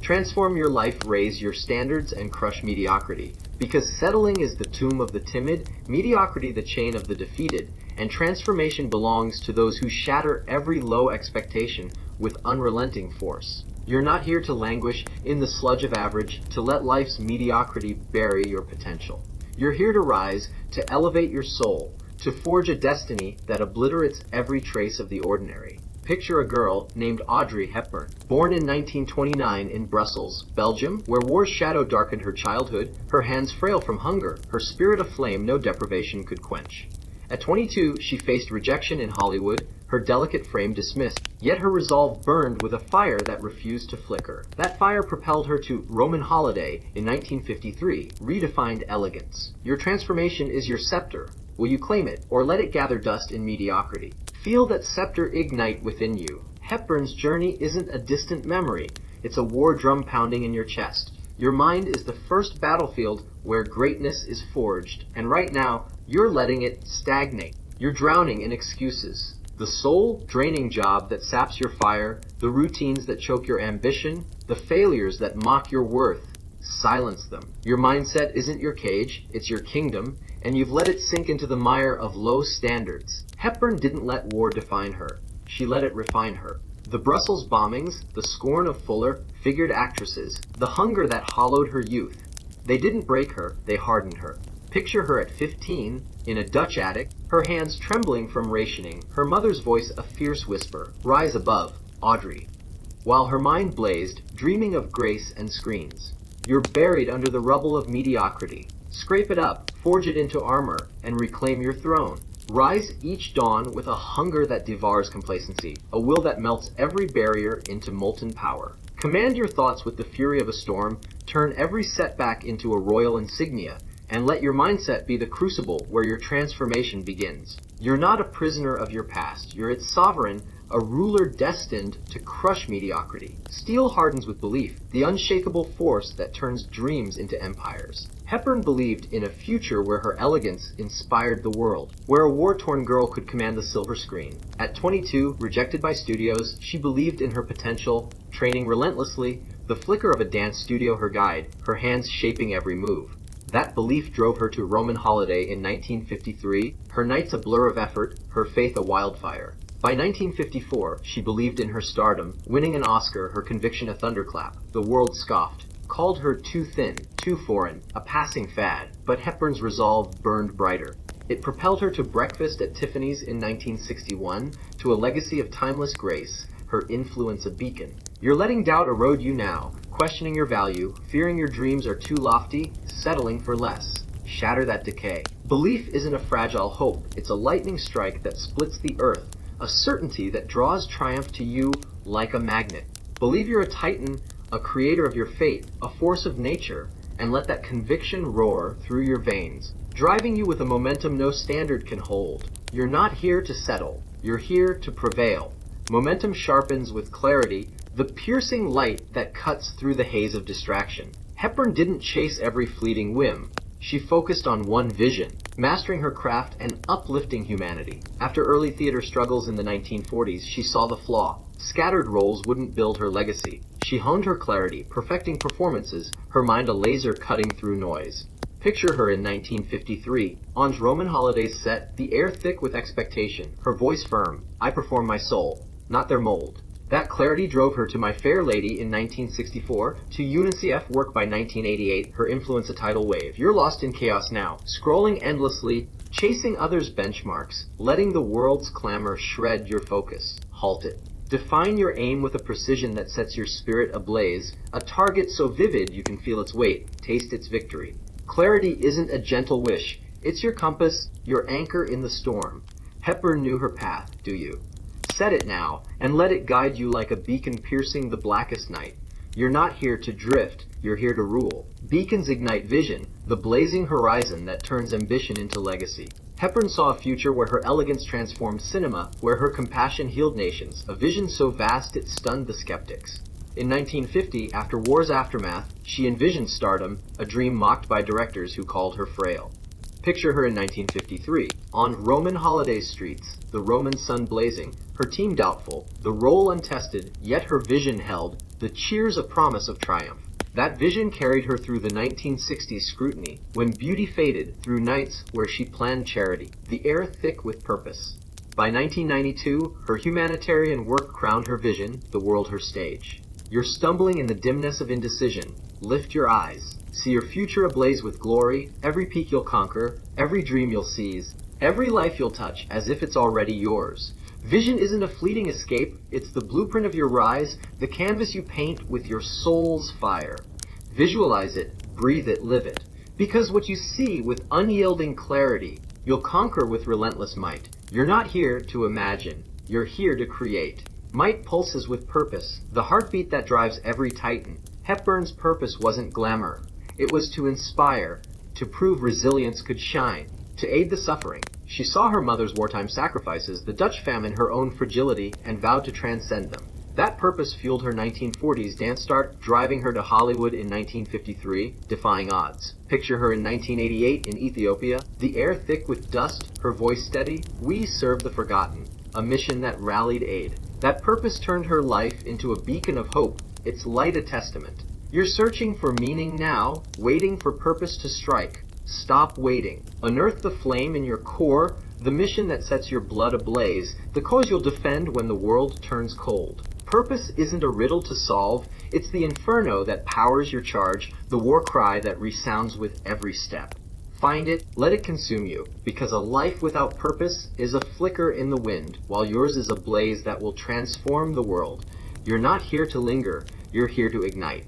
Transform your life, raise your standards, and crush mediocrity. Because settling is the tomb of the timid, mediocrity the chain of the defeated, and transformation belongs to those who shatter every low expectation with unrelenting force. You're not here to languish in the sludge of average, to let life's mediocrity bury your potential. You're here to rise, to elevate your soul, to forge a destiny that obliterates every trace of the ordinary. Picture a girl named Audrey Hepburn, born in 1929 in Brussels, Belgium, where war's shadow darkened her childhood, her hands frail from hunger, her spirit aflame no deprivation could quench. At 22, she faced rejection in Hollywood, her delicate frame dismissed, yet her resolve burned with a fire that refused to flicker. That fire propelled her to Roman Holiday in 1953, redefined elegance. Your transformation is your scepter. Will you claim it, or let it gather dust in mediocrity? Feel that scepter ignite within you. Hepburn's journey isn't a distant memory. It's a war drum pounding in your chest. Your mind is the first battlefield where greatness is forged, and right now, you're letting it stagnate. You're drowning in excuses. The soul-draining job that saps your fire, the routines that choke your ambition, the failures that mock your worth. Silence them. Your mindset isn't your cage, it's your kingdom, and you've let it sink into the mire of low standards. Hepburn didn't let war define her. She let it refine her. The Brussels bombings, the scorn of fuller, figured actresses, the hunger that hollowed her youth. They didn't break her, they hardened her. Picture her at 15, in a Dutch attic, her hands trembling from rationing, her mother's voice a fierce whisper, "Rise above, Audrey." While her mind blazed, dreaming of grace and screens. You're buried under the rubble of mediocrity. Scrape it up, forge it into armor, and reclaim your throne. Rise each dawn with a hunger that devours complacency, a will that melts every barrier into molten power. Command your thoughts with the fury of a storm, turn every setback into a royal insignia, and let your mindset be the crucible where your transformation begins. You're not a prisoner of your past, you're its sovereign, a ruler destined to crush mediocrity. Steel hardens with belief, the unshakable force that turns dreams into empires. Hepburn believed in a future where her elegance inspired the world, where a war-torn girl could command the silver screen. At 22, rejected by studios, she believed in her potential, training relentlessly, the flicker of a dance studio her guide, her hands shaping every move. That belief drove her to Roman Holiday in 1953, her nights a blur of effort, her faith a wildfire. By 1954, she believed in her stardom, winning an Oscar, her conviction a thunderclap. The world scoffed, called her too thin, too foreign, a passing fad, but Hepburn's resolve burned brighter. It propelled her to Breakfast at Tiffany's in 1961, to a legacy of timeless grace, her influence a beacon. You're letting doubt erode you now, questioning your value, fearing your dreams are too lofty, settling for less. Shatter that decay. Belief isn't a fragile hope, it's a lightning strike that splits the earth, a certainty that draws triumph to you like a magnet. Believe you're a titan, a creator of your fate, a force of nature, and let that conviction roar through your veins, driving you with a momentum no standard can hold. You're not here to settle, you're here to prevail. Momentum sharpens with clarity, the piercing light that cuts through the haze of distraction. Hepburn didn't chase every fleeting whim. She focused on one vision, mastering her craft and uplifting humanity. After early theater struggles in the 1940s, she saw the flaw. Scattered roles wouldn't build her legacy. She honed her clarity, perfecting performances, her mind a laser cutting through noise. Picture her in 1953, on Roman Holiday's set, the air thick with expectation, her voice firm, "I perform my soul, not their mold." That clarity drove her to My Fair Lady in 1964, to UNCF work by 1988, her influence a tidal wave. You're lost in chaos now, scrolling endlessly, chasing others' benchmarks, letting the world's clamor shred your focus. Halt it. Define your aim with a precision that sets your spirit ablaze, a target so vivid you can feel its weight, taste its victory. Clarity isn't a gentle wish, it's your compass, your anchor in the storm. Hepburn knew her path, do you? Set it now, and let it guide you like a beacon piercing the blackest night. You're not here to drift, you're here to rule. Beacons ignite vision, the blazing horizon that turns ambition into legacy. Hepburn saw a future where her elegance transformed cinema, where her compassion healed nations, a vision so vast it stunned the skeptics. In 1950, after war's aftermath, she envisioned stardom, a dream mocked by directors who called her frail. Picture her in 1953, on Roman holiday streets, the Roman sun blazing, her team doubtful, the role untested, yet her vision held, the cheers a promise of triumph. That vision carried her through the 1960s scrutiny, when beauty faded, through nights where she planned charity, the air thick with purpose. By 1992, her humanitarian work crowned her vision, the world her stage. You're stumbling in the dimness of indecision. Lift your eyes. See your future ablaze with glory, every peak you'll conquer, every dream you'll seize, every life you'll touch as if it's already yours. Vision isn't a fleeting escape, it's the blueprint of your rise, the canvas you paint with your soul's fire. Visualize it, breathe it, live it. Because what you see with unyielding clarity, you'll conquer with relentless might. You're not here to imagine, you're here to create. Might pulses with purpose, the heartbeat that drives every titan. Hepburn's purpose wasn't glamour. It was to inspire, to prove resilience could shine, to aid the suffering. She saw her mother's wartime sacrifices, the Dutch famine, her own fragility, and vowed to transcend them. That purpose fueled her 1940s dance start, driving her to Hollywood in 1953, defying odds. Picture her in 1988 in Ethiopia, the air thick with dust, her voice steady. We serve the forgotten, a mission that rallied aid. That purpose turned her life into a beacon of hope, its light a testament. You're searching for meaning now, waiting for purpose to strike. Stop waiting. Unearth the flame in your core, the mission that sets your blood ablaze, the cause you'll defend when the world turns cold. Purpose isn't a riddle to solve, it's the inferno that powers your charge, the war cry that resounds with every step. Find it, let it consume you, because a life without purpose is a flicker in the wind, while yours is a blaze that will transform the world. You're not here to linger, you're here to ignite.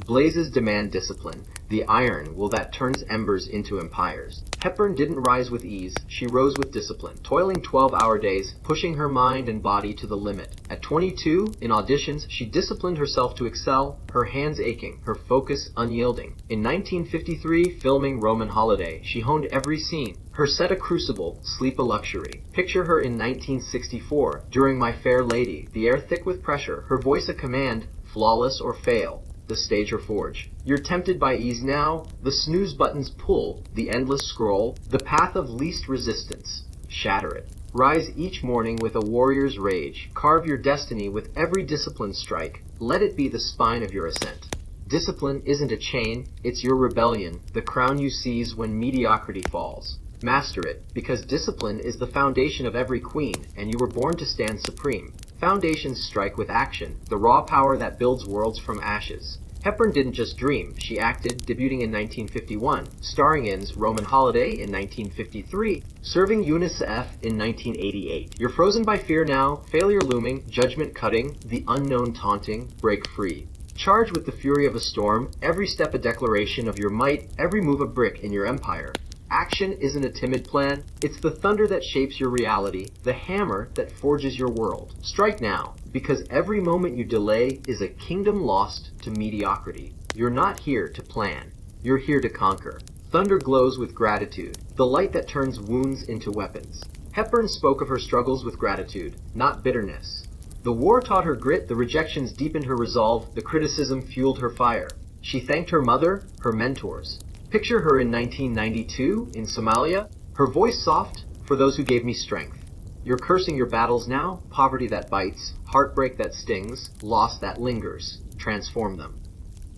Blazes demand discipline, the iron will that turns embers into empires. Hepburn didn't rise with ease, she rose with discipline, toiling 12-hour days, pushing her mind and body to the limit. At 22, in auditions, she disciplined herself to excel, her hands aching, her focus unyielding. In 1953, filming Roman Holiday, she honed every scene. Her set a crucible, sleep a luxury. Picture her in 1964, during My Fair Lady, the air thick with pressure, her voice a command, flawless or fail. The stage or forge. You're tempted by ease now, the snooze buttons pull, the endless scroll, the path of least resistance. Shatter it. Rise each morning with a warrior's rage. Carve your destiny with every discipline strike. Let it be the spine of your ascent. Discipline isn't a chain, it's your rebellion, the crown you seize when mediocrity falls. Master it, because discipline is the foundation of every queen, and you were born to stand supreme. Foundations strike with action, the raw power that builds worlds from ashes. Hepburn didn't just dream, she acted, debuting in 1951, starring in Roman Holiday in 1953, serving UNICEF in 1988. You're frozen by fear now, failure looming, judgment cutting, the unknown taunting, break free. Charge with the fury of a storm, every step a declaration of your might, every move a brick in your empire. Action isn't a timid plan, it's the thunder that shapes your reality, the hammer that forges your world. Strike now, because every moment you delay is a kingdom lost to mediocrity. You're not here to plan, you're here to conquer. Thunder glows with gratitude, the light that turns wounds into weapons. Hepburn spoke of her struggles with gratitude, not bitterness. The war taught her grit, the rejections deepened her resolve, the criticism fueled her fire. She thanked her mother, her mentors. Picture her in 1992 in Somalia, her voice soft, for those who gave me strength. You're cursing your battles now, poverty that bites, heartbreak that stings, loss that lingers. Transform them.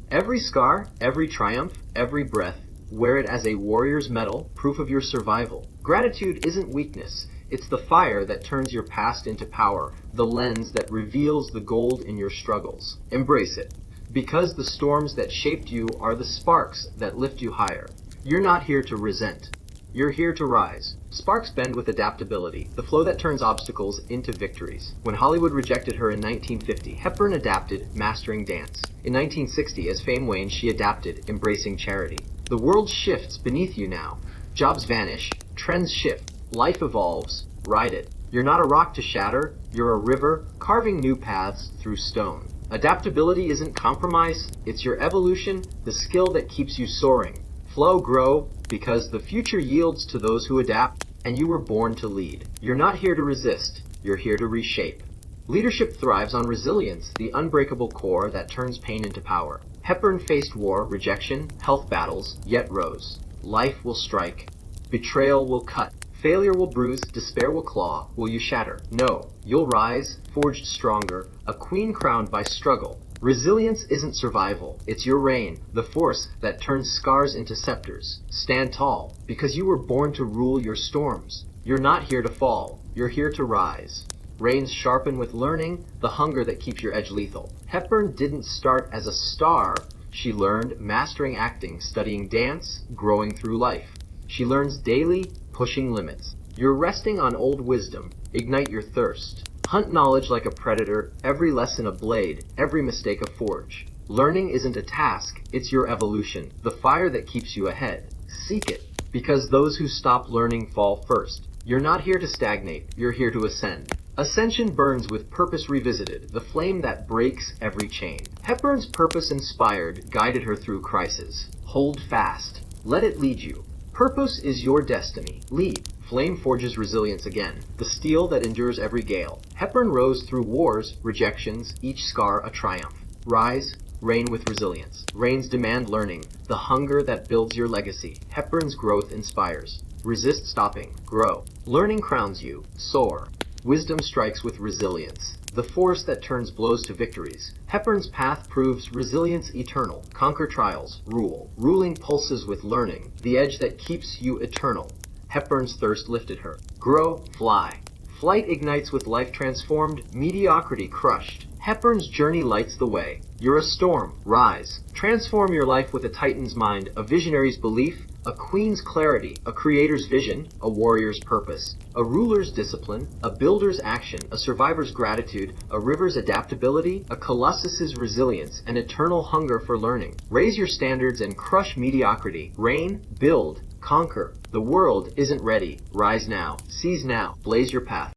Every scar, every triumph, every breath, wear it as a warrior's medal, proof of your survival. Gratitude isn't weakness, it's the fire that turns your past into power, the lens that reveals the gold in your struggles. Embrace it. Because the storms that shaped you are the sparks that lift you higher. You're not here to resent. You're here to rise. Sparks bend with adaptability, the flow that turns obstacles into victories. When Hollywood rejected her in 1950, Hepburn adapted, mastering dance. In 1960, as fame waned, she adapted, embracing charity. The world shifts beneath you now. Jobs vanish, trends shift, life evolves. Ride it. You're not a rock to shatter, you're a river, carving new paths through stone. Adaptability isn't compromise, it's your evolution, the skill that keeps you soaring. Flow, grow, because the future yields to those who adapt, and you were born to lead. You're not here to resist, you're here to reshape. Leadership thrives on resilience, the unbreakable core that turns pain into power. Hepburn faced war, rejection, health battles, yet rose. Life will strike. Betrayal will cut. Failure will bruise, despair will claw. Will you shatter? No. You'll rise, forged stronger, a queen crowned by struggle. Resilience isn't survival, it's your reign, the force that turns scars into scepters. Stand tall, because you were born to rule your storms. You're not here to fall, you're here to rise. Reins sharpen with learning, the hunger that keeps your edge lethal. Hepburn didn't start as a star. She learned, mastering acting, studying dance, growing through life. She learns daily, pushing limits. You're resting on old wisdom. Ignite your thirst. Hunt knowledge like a predator, every lesson a blade, every mistake a forge. Learning isn't a task, it's your evolution, the fire that keeps you ahead. Seek it, because those who stop learning fall first. You're not here to stagnate, you're here to ascend. Ascension burns with purpose revisited, the flame that breaks every chain. Hepburn's purpose inspired, guided her through crisis. Hold fast. Let it lead you. Purpose is your destiny. Lead. Flame forges resilience again, the steel that endures every gale. Hepburn rose through wars, rejections, each scar a triumph. Rise, reign with resilience. Reigns demand learning, the hunger that builds your legacy. Hepburn's growth inspires. Resist stopping. Grow. Learning crowns you. Soar. Wisdom strikes with resilience, the force that turns blows to victories. Hepburn's path proves resilience eternal. Conquer trials. Rule. Ruling pulses with learning, the edge that keeps you eternal. Hepburn's thirst lifted her. Grow, fly. Flight ignites with life transformed, mediocrity crushed. Hepburn's journey lights the way. You're a storm. Rise. Transform your life with a titan's mind, a visionary's belief, a queen's clarity, a creator's vision, a warrior's purpose, a ruler's discipline, a builder's action, a survivor's gratitude, a river's adaptability, a colossus's resilience, an eternal hunger for learning. Raise your standards and crush mediocrity. Reign, build, conquer. The world isn't ready. Rise now. Seize now. Blaze your path.